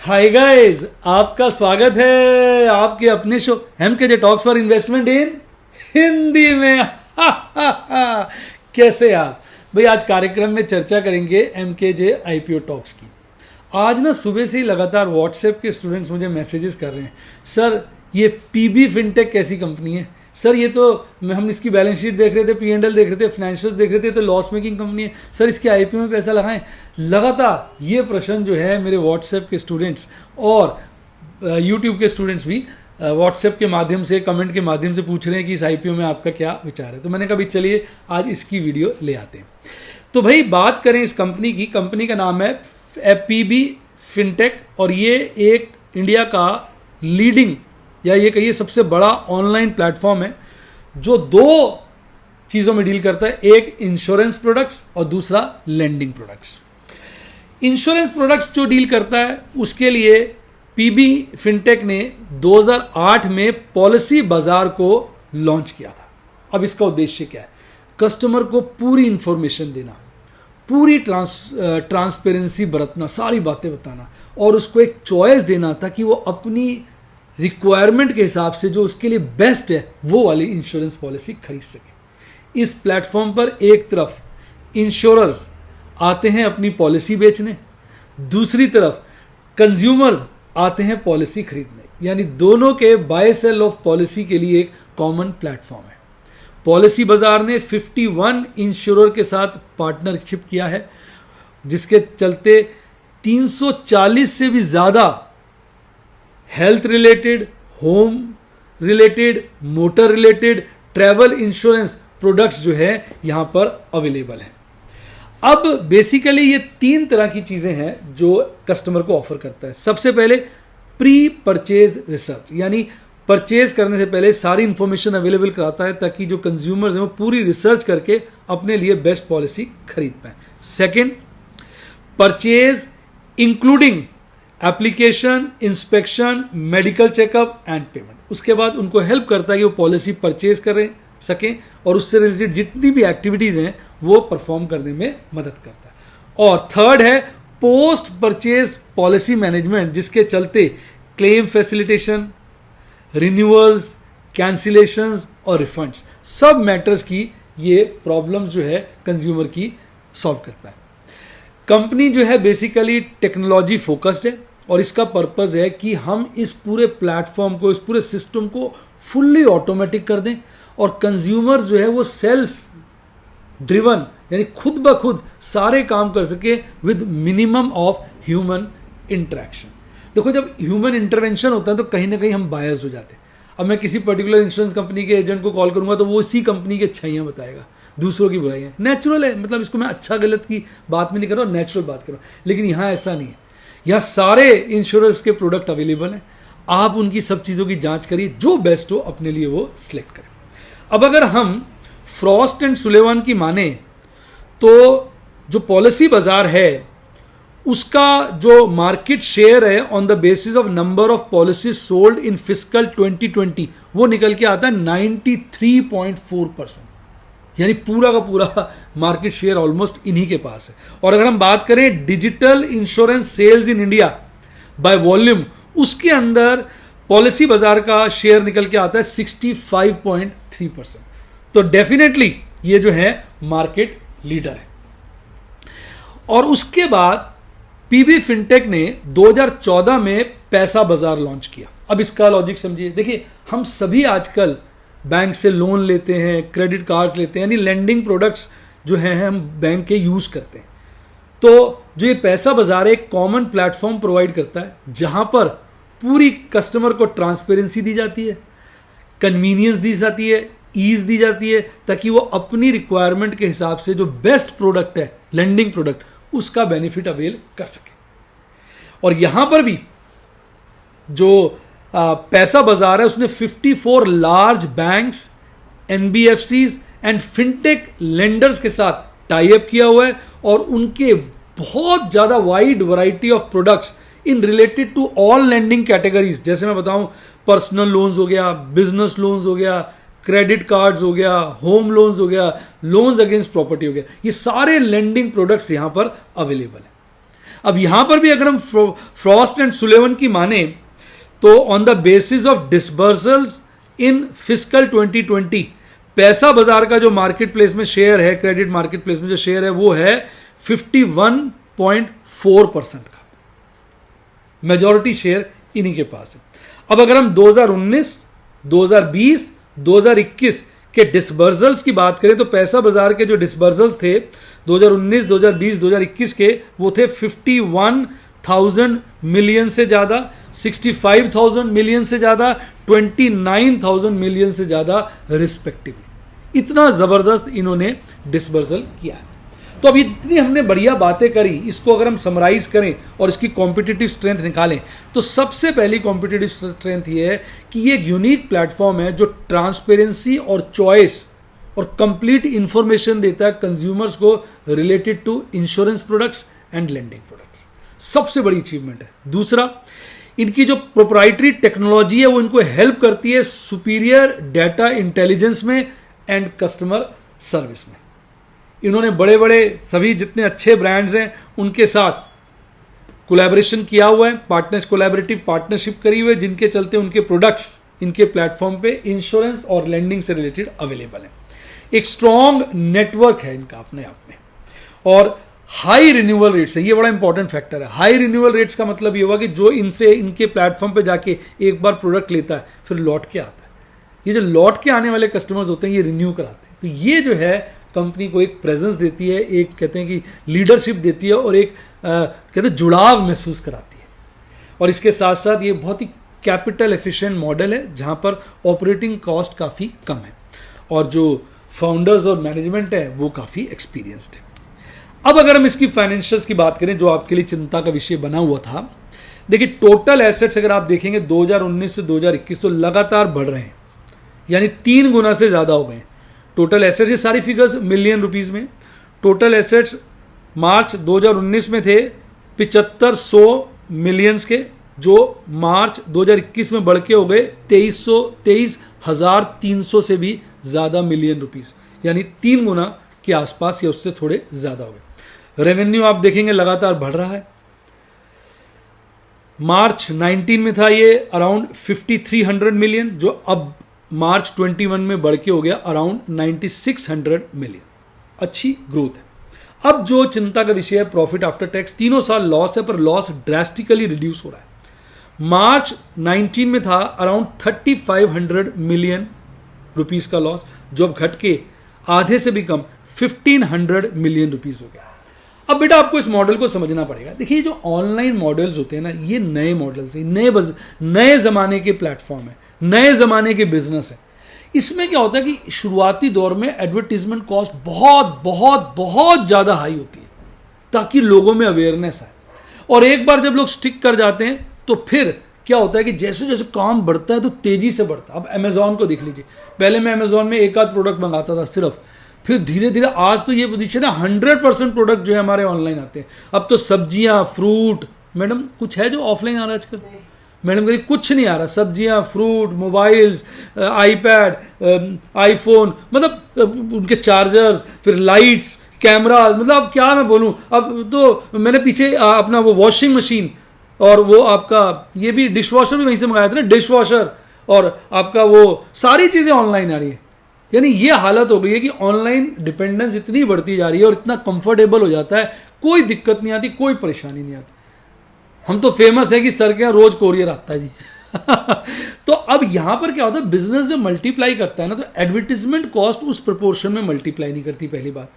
Hi guys, आपका स्वागत है आपके अपने show MKJ talks for investment in Hindi में। कैसे आप भाई? आज कार्यक्रम में चर्चा करेंगे एमकेजे आईपीओ टॉक्स की। आज ना सुबह से ही लगातार व्हाट्सएप के स्टूडेंट्स मुझे मैसेजेस कर रहे हैं, सर ये पीबी फिनटेक कैसी कंपनी है? सर ये तो हम इसकी बैलेंस शीट देख रहे थे, P&L देख रहे थे, फाइनेंशियल्स देख रहे थे, तो लॉस मेकिंग कंपनी है। सर इसके आईपीओ में पैसा लगाएं। लगातार ये प्रश्न जो है मेरे व्हाट्सएप के स्टूडेंट्स और यूट्यूब के स्टूडेंट्स भी व्हाट्सएप के माध्यम से, कमेंट के माध्यम से पूछ रहे हैं कि इस आईपीओ में आपका क्या विचार है। तो मैंने कहा भाई चलिए आज इसकी वीडियो ले आते हैं। तो भाई बात करें इस कंपनी की। कंपनी का नाम है पीबी फिनटेक और ये एक इंडिया का लीडिंग या ये कहिए सबसे बड़ा ऑनलाइन प्लेटफॉर्म है जो दो चीज़ों में डील करता है, एक इंश्योरेंस प्रोडक्ट्स और दूसरा लेंडिंग प्रोडक्ट्स। इंश्योरेंस प्रोडक्ट्स जो डील करता है उसके लिए पीबी फिनटेक ने 2008 में पॉलिसी बाजार को लॉन्च किया था। अब इसका उद्देश्य क्या है? कस्टमर को पूरी इंफॉर्मेशन देना, पूरी ट्रांसपेरेंसी बरतना, सारी बातें बताना और उसको एक चॉइस देना ताकि वो अपनी रिक्वायरमेंट के हिसाब से जो उसके लिए बेस्ट है वो वाली इंश्योरेंस पॉलिसी खरीद सके। इस प्लेटफॉर्म पर एक तरफ इंश्योरर्स आते हैं अपनी पॉलिसी बेचने, दूसरी तरफ कंज्यूमर्स आते हैं पॉलिसी खरीदने, यानी दोनों के बाय सेल ऑफ पॉलिसी के लिए एक कॉमन प्लेटफॉर्म है। पॉलिसी बाजार ने 51 इंश्योरर के साथ पार्टनरशिप किया है, जिसके चलते 340 से भी ज्यादा health related, home related, motor related, travel insurance products जो है यहां पर अवेलेबल हैं। अब बेसिकली ये तीन तरह की चीजें हैं जो कस्टमर को ऑफर करता है। सबसे पहले प्री परचेज रिसर्च, यानी परचेज करने से पहले सारी इंफॉर्मेशन अवेलेबल कराता है ताकि जो कंज्यूमर्स हैं वो पूरी रिसर्च करके अपने लिए बेस्ट पॉलिसी खरीद पाए। Second, purchase including application, inspection, medical checkup and payment. उसके बाद उनको हेल्प करता है कि वो पॉलिसी परचेज कर सकें और उससे रिलेटेड जितनी भी एक्टिविटीज हैं वो परफॉर्म करने में मदद करता है। और थर्ड है पोस्ट परचेज पॉलिसी मैनेजमेंट, जिसके चलते क्लेम फैसिलिटेशन, रिन्यूअल्स, कैंसिलेशंस और रिफंड्स, सब मैटर्स की ये प्रॉब्लम्स जो है कंज्यूमर की सॉल्व करता है। कंपनी जो है बेसिकली टेक्नोलॉजी फोकस्ड है और इसका पर्पस है कि हम इस पूरे प्लेटफॉर्म को, इस पूरे सिस्टम को फुल्ली ऑटोमेटिक कर दें और कंज्यूमर जो है वो सेल्फ ड्रिवन, यानी खुद ब खुद सारे काम कर सके with minimum of human interaction. देखो, जब ह्यूमन इंटरवेंशन होता है तो कहीं ना कहीं हम बायस्ड हो जाते हैं। अब मैं किसी पर्टिकुलर इंश्योरेंस कंपनी के एजेंट को कॉल करूंगा तो वो इसी कंपनी की अच्छाइयां बताएगा, दूसरों की बुराइयां। नेचुरल है, मतलब इसको मैं अच्छा गलत की बात में नहीं कर रहा हूं, नेचुरल बात कर रहा हूं। लेकिन यहां ऐसा नहीं है, यहां सारे इंश्योरेंस के प्रोडक्ट अवेलेबल हैं। आप उनकी सब चीजों की जांच करिए, जो बेस्ट हो अपने लिए वो सिलेक्ट करें। अब अगर हम फ्रॉस्ट एंड सुलेवान की माने तो जो पॉलिसी बाजार है उसका जो मार्केट शेयर है on the basis of number of policies sold in fiscal 2020 वो निकल के आता है 93.4%, यानी पूरा का पूरा मार्केट शेयर ऑलमोस्ट इन्हीं के पास है। और अगर हम बात करें digital insurance sales in India by volume, उसके अंदर पॉलिसी बाजार का शेयर निकल के आता है 65.3%। तो डेफिनेटली ये जो है मार्केट लीडर है। और उसके बाद पीबी फिनटेक ने 2014 में पैसा बाजार लॉन्च किया। अब इसका लॉजिक समझिए। देखिए, हम सभी आजकल बैंक से लोन लेते हैं, क्रेडिट कार्ड्स लेते हैं, यानी लेंडिंग प्रोडक्ट्स जो हैं हम बैंक के यूज करते हैं। तो जो ये पैसा बाजार एक कॉमन प्लेटफॉर्म प्रोवाइड करता है जहां पर पूरी कस्टमर को ट्रांसपेरेंसी दी जाती है, कन्वीनियंस दी जाती है, ईज दी जाती है, ताकि वो अपनी रिक्वायरमेंट के हिसाब से जो बेस्ट प्रोडक्ट है लेंडिंग प्रोडक्ट उसका बेनिफिट अवेल कर सके। और यहां पर भी जो पैसा बाजार है उसने 54 large banks, NBFCs and fintech lenders के साथ टाई अप किया हुआ है और उनके बहुत ज्यादा wide variety of products in related to all lending categories, जैसे मैं बताऊं पर्सनल लोन्स हो गया, बिजनेस लोन्स हो गया, क्रेडिट कार्ड्स हो गया, होम लोन्स हो गया, लोन्स अगेंस्ट प्रॉपर्टी हो गया, ये सारे लेंडिंग प्रोडक्ट्स यहां पर अवेलेबल है। अब यहां पर भी अगर हम फ्रॉस्ट एंड सुलेवन की माने तो on the basis of disbursals in fiscal 2020 Paisabazaar का जो मार्केट प्लेस में शेयर है, क्रेडिट मार्केट प्लेस में जो शेयर है वो है 51.4% का, मेजॉरिटी शेयर इन्हीं के पास है। अब अगर हम 2019, 2020, 2021 के डिसबर्सल्स की बात करें तो पैसा बाजार के जो डिसबर्सल्स थे 2019, 2020, 2021 के वो थे 51,000 मिलियन से ज्यादा, 65,000 मिलियन से ज्यादा, 29,000 मिलियन से ज्यादा रिस्पेक्टिवली। इतना जबरदस्त इन्होंने डिसबर्सल किया है। तो अब इतनी हमने बढ़िया बातें करी, इसको अगर हम समराइज करें और इसकी कॉम्पिटिटिव स्ट्रेंथ निकालें तो सबसे पहली कॉम्पिटिटिव स्ट्रेंथ ये है कि ये एक यूनिक प्लेटफॉर्म है जो ट्रांसपेरेंसी और चॉइस और कंप्लीट इंफॉर्मेशन देता है कंज्यूमर्स को related to insurance products and lending products. सबसे बड़ी अचीवमेंट है। दूसरा, इनकी जो प्रोप्राइटरी टेक्नोलॉजी है वो इनको हेल्प करती है सुपीरियर डाटा इंटेलिजेंस में एंड कस्टमर सर्विस में। इन्होंने बड़े बड़े सभी जितने अच्छे ब्रांड्स हैं उनके साथ कोलैबोरेशन किया हुआ है, कोलैबोरेटिव पार्टनरशिप करी हुई है, जिनके चलते उनके प्रोडक्ट्स इनके प्लेटफॉर्म पे इंश्योरेंस और लेंडिंग से रिलेटेड अवेलेबल है। एक स्ट्रॉन्ग नेटवर्क है इनका अपने आप में, और हाई रिन्यूअल रेट्स है। ये बड़ा इंपॉर्टेंट फैक्टर है। हाई रिन्यूअल रेट्स का मतलब ये हुआ कि जो इनसे इनके प्लेटफॉर्म पे जाके एक बार प्रोडक्ट लेता है फिर लौट के आता है। ये जो लौट के आने वाले कस्टमर्स होते हैं ये रिन्यू कराते हैं। तो ये जो है कंपनी को एक प्रेजेंस देती है, एक कहते हैं कि लीडरशिप देती है और एक कहते हैं जुड़ाव महसूस कराती है। और इसके साथ साथ ये बहुत ही कैपिटल एफिशिएंट मॉडल है जहां पर ऑपरेटिंग कॉस्ट काफ़ी कम है और जो फाउंडर्स और मैनेजमेंट है वो काफ़ी एक्सपीरियंस्ड है। अब अगर हम इसकी फाइनेंशियल्स की बात करें जो आपके लिए चिंता का विषय बना हुआ था, देखिए टोटल एसेट्स अगर आप देखेंगे 2019 से 2021 तो लगातार बढ़ रहे हैं, यानी 3 गुना से ज़्यादा हो गए हैं टोटल एसेट्स। ये सारी फिगर्स मिलियन रुपीस में। टोटल एसेट्स मार्च 2019 में थे 7500 मिलियंस के, जो मार्च 2021 में बढ़ के हो गए 23,300 से भी ज़्यादा मिलियन रुपीस, यानी 3 गुना के आसपास या उससे थोड़े ज़्यादा हो गए। रेवेन्यू आप देखेंगे लगातार बढ़ रहा है। मार्च 19 में था ये अराउंड 5300 मिलियन, जो अब मार्च 21 में बढ़ के हो गया अराउंड 9600 मिलियन। अच्छी ग्रोथ है। अब जो चिंता का विषय है प्रॉफिट आफ्टर टैक्स, तीनों साल लॉस है पर लॉस ड्रास्टिकली रिड्यूस हो रहा है। मार्च 19 में था अराउंड 3500 मिलियन रुपीस का लॉस, जो अब घट के आधे से भी कम 1500 मिलियन रुपीस हो गया। अब बेटा आपको इस मॉडल को समझना पड़ेगा। देखिए जो ऑनलाइन मॉडल्स होते हैं ना, ये नए मॉडल्स हैं, नए जमाने के प्लेटफॉर्म है, नए जमाने के बिजनेस है। इसमें क्या होता है कि शुरुआती दौर में एडवर्टीजमेंट कॉस्ट बहुत बहुत बहुत ज्यादा हाई होती है ताकि लोगों में अवेयरनेस आए, और एक बार जब लोग स्टिक कर जाते हैं तो फिर क्या होता है कि जैसे जैसे काम बढ़ता है तो तेजी से बढ़ता है। अब अमेजॉन को देख लीजिए, पहले मैं अमेजॉन में एक आध प्रोडक्ट मंगाता था सिर्फ, फिर धीरे धीरे आज तो ये पोजीशन है 100% प्रोडक्ट जो है हमारे ऑनलाइन आते हैं। अब तो सब्जियां, फ्रूट, मैडम कुछ है जो ऑफलाइन आ रहा है आजकल? मैडम करिए कुछ नहीं आ रहा। सब्जियां, फ्रूट, मोबाइल्स, आईपैड, आईफोन, मतलब उनके चार्जर्स, फिर लाइट्स, कैमराज, मतलब अब क्या मैं बोलूं। अब तो मैंने पीछे अपना वो वॉशिंग मशीन और वो आपका ये भी डिश वॉशर भी वहीं से मंगाया था ना, डिश वॉशर, और आपका वो सारी चीजें ऑनलाइन आ रही है। यानी ये हालत हो गई है कि ऑनलाइन डिपेंडेंस इतनी बढ़ती जा रही है और इतना कंफर्टेबल हो जाता है, कोई दिक्कत नहीं आती, कोई परेशानी नहीं आती। हम तो फेमस है कि सर के यहाँ रोज कोरियर आता है जी। तो अब यहां पर क्या होता है, बिजनेस जब मल्टीप्लाई करता है ना तो एडवर्टीजमेंट कॉस्ट उस प्रोपोर्शन में मल्टीप्लाई नहीं करती, पहली बात।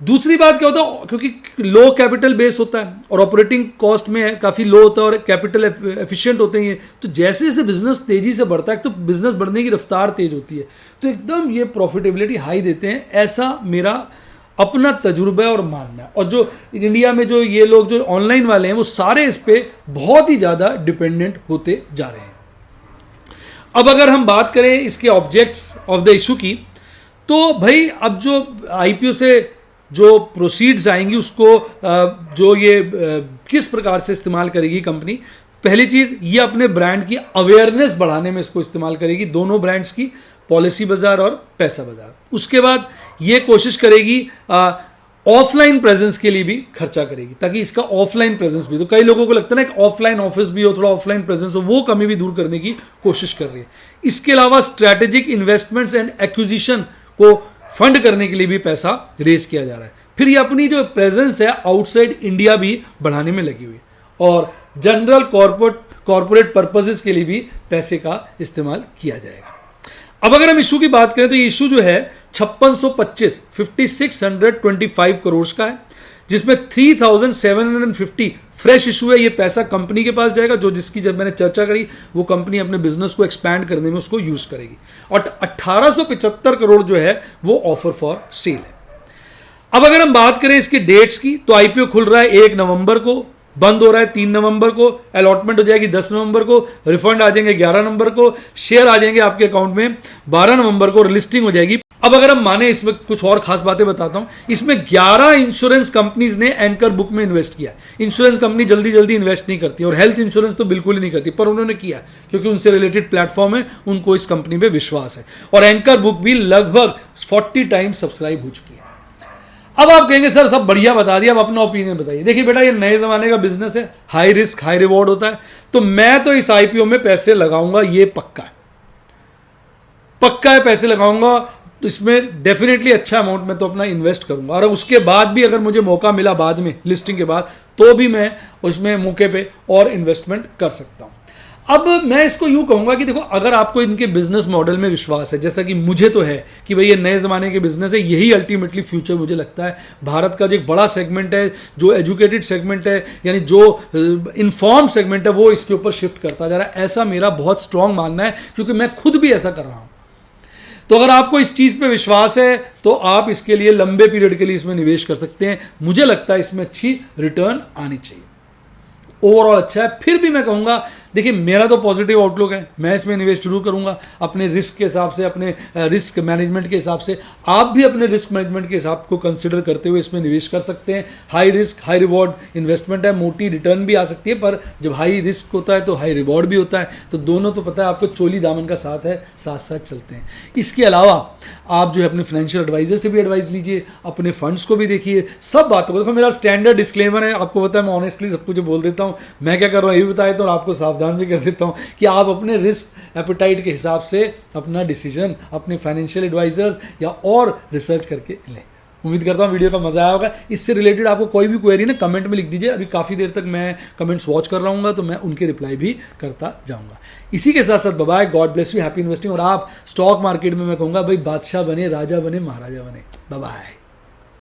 दूसरी बात क्या होता है, क्योंकि लो कैपिटल बेस होता है और ऑपरेटिंग कॉस्ट में काफी लो होता है और कैपिटल एफिशिएंट होते हैं, तो जैसे जैसे बिजनेस तेजी से बढ़ता है तो बिजनेस बढ़ने की रफ्तार तेज होती है, तो एकदम ये प्रॉफिटेबिलिटी हाई देते हैं। ऐसा मेरा अपना तजुर्बा और मानना है। और जो इंडिया में जो ये लोग जो ऑनलाइन वाले हैं वो सारे इस पे बहुत ही ज्यादा डिपेंडेंट होते जा रहे हैं। अब अगर हम बात करें इसके ऑब्जेक्ट्स ऑफ द इशू की, तो भाई अब जो आईपीओ से जो प्रोसीड्स आएंगी उसको जो ये किस प्रकार से इस्तेमाल करेगी कंपनी। पहली चीज, ये अपने ब्रांड की अवेयरनेस बढ़ाने में इसको इस्तेमाल करेगी, दोनों ब्रांड्स की, पॉलिसी बाजार और पैसा बाजार। उसके बाद ये कोशिश करेगी ऑफलाइन प्रेजेंस के लिए भी खर्चा करेगी, ताकि इसका ऑफलाइन प्रेजेंस भी, तो कई लोगों को लगता है ना कि ऑफलाइन ऑफिस भी हो, थोड़ा ऑफलाइन प्रेजेंस हो, वो कमी भी दूर करने की कोशिश कर रही है। इसके अलावा स्ट्रैटेजिक इन्वेस्टमेंट्स एंड एक्विजिशन को फंड करने के लिए भी पैसा रेज किया जा रहा है। फिर ये अपनी जो प्रेजेंस है आउटसाइड इंडिया भी बढ़ाने में लगी हुई है, और जनरल कॉर्पोरेट पर्पसेस के लिए भी पैसे का इस्तेमाल किया जाएगा। अब अगर हम इशू की बात करें तो ये इशू जो है 5625 करोड़ का है, जिसमें 3750 फ्रेश इशू है। ये पैसा कंपनी के पास जाएगा, जो जिसकी जब मैंने चर्चा करी वो कंपनी अपने बिजनेस को एक्सपैंड करने में उसको यूज करेगी, और 1875 करोड़ जो है वो ऑफर फॉर सेल है। अब अगर हम बात करें इसके डेट्स की, तो आईपीओ खुल रहा है 1 नवंबर को, बंद हो रहा है 3 नवंबर को, अलॉटमेंट हो जाएगी 10 नवंबर को, रिफंड आ जाएंगे 11 नवंबर को, शेयर आ जाएंगे आपके अकाउंट में 12 नवंबर को, लिस्टिंग हो जाएगी। अब अगर हम माने, इसमें कुछ और खास बातें बताता हूं, इसमें 11 इंश्योरेंस कंपनीज ने एंकर बुक में इन्वेस्ट किया। इंश्योरेंस कंपनी जल्दी जल्दी इन्वेस्ट नहीं करती, और हेल्थ इंश्योरेंस तो बिल्कुल ही नहीं करती, पर उन्होंने किया क्योंकि उनसे रिलेटेड प्लेटफॉर्म है, उनको इस कंपनी पे विश्वास है, और एंकर बुक भी लगभग 40 टाइम्स सब्सक्राइब हो चुकी है। अब आप कहेंगे सर सब बढ़िया बता दिया, अब अपना ओपिनियन बताइए। देखिए बेटा, ये नए जमाने का बिजनेस है, हाई रिस्क हाई रिवॉर्ड होता है, तो मैं तो इस आईपीओ में पैसे लगाऊंगा, ये पक्का है, पक्का है, पैसे लगाऊंगा। तो इसमें डेफिनेटली अच्छा अमाउंट में तो अपना इन्वेस्ट करूंगा, और उसके बाद भी अगर मुझे मौका मिला बाद में लिस्टिंग के बाद, तो भी मैं उसमें मौके पे और इन्वेस्टमेंट कर सकता हूं। अब मैं इसको यूं कहूंगा कि देखो, अगर आपको इनके बिजनेस मॉडल में विश्वास है, जैसा कि मुझे तो है कि भाई ये नए जमाने के बिजनेस है, यही अल्टीमेटली फ्यूचर मुझे लगता है। भारत का जो एक बड़ा सेगमेंट है, जो एजुकेटेड सेगमेंट है, यानी जो इन्फॉर्म सेगमेंट है, वो इसके ऊपर शिफ्ट करता जा रहा है, ऐसा मेरा बहुत स्ट्रांग मानना है, क्योंकि मैं खुद भी ऐसा कर रहा हूं। तो अगर आपको इस चीज पे विश्वास है तो आप इसके लिए लंबे पीरियड के लिए इसमें निवेश कर सकते हैं। मुझे लगता है इसमें अच्छी रिटर्न आनी चाहिए, ओवरऑल अच्छा है। फिर भी मैं कहूंगा, देखिए मेरा तो पॉजिटिव आउटलुक है, मैं इसमें निवेश जरूर करूंगा अपने रिस्क के हिसाब से, अपने रिस्क मैनेजमेंट के हिसाब से। आप भी अपने रिस्क मैनेजमेंट के हिसाब को कंसिडर करते हुए इसमें निवेश कर सकते हैं। High risk high reward investment है, मोटी रिटर्न भी आ सकती है, पर जब हाई रिस्क होता है तो हाई रिवॉर्ड भी होता है, तो दोनों तो पता है आपको, चोली दामन का साथ है, साथ साथ चलते हैं। इसके अलावा आप जो है अपने फाइनेंशियल एडवाइजर से भी एडवाइस लीजिए, अपने फंड्स को भी देखिए, सब बातों को देखो। मेरा स्टैंडर्ड डिस्क्लेमर है, आपको पता है मैं ऑनेस्टली सब कुछ बोल देता हूँ, मैं क्या कर रहा हूँ ये भी बताया, तो आपको सावधान भी कर देता हूँ कि आप अपने रिस्क एपेटाइट के हिसाब से अपना डिसीजन अपने फाइनेंशियल एडवाइजर्स या और रिसर्च करके लें। उम्मीद करता हूँ वीडियो का मजा आया होगा। इससे रिलेटेड आपको कोई भी क्वेरी ना कमेंट में लिख दीजिए, अभी काफ़ी देर तक मैं कमेंट्स वॉच कर रहा हूँ, तो मैं उनके रिप्लाई भी करता जाऊँगा। इसी के साथ साथ bye bye, God bless you, happy investing. और आप स्टॉक मार्केट में मैं कहूँगा भाई बादशाह बने, राजा बने, महाराजा बने। Bye bye.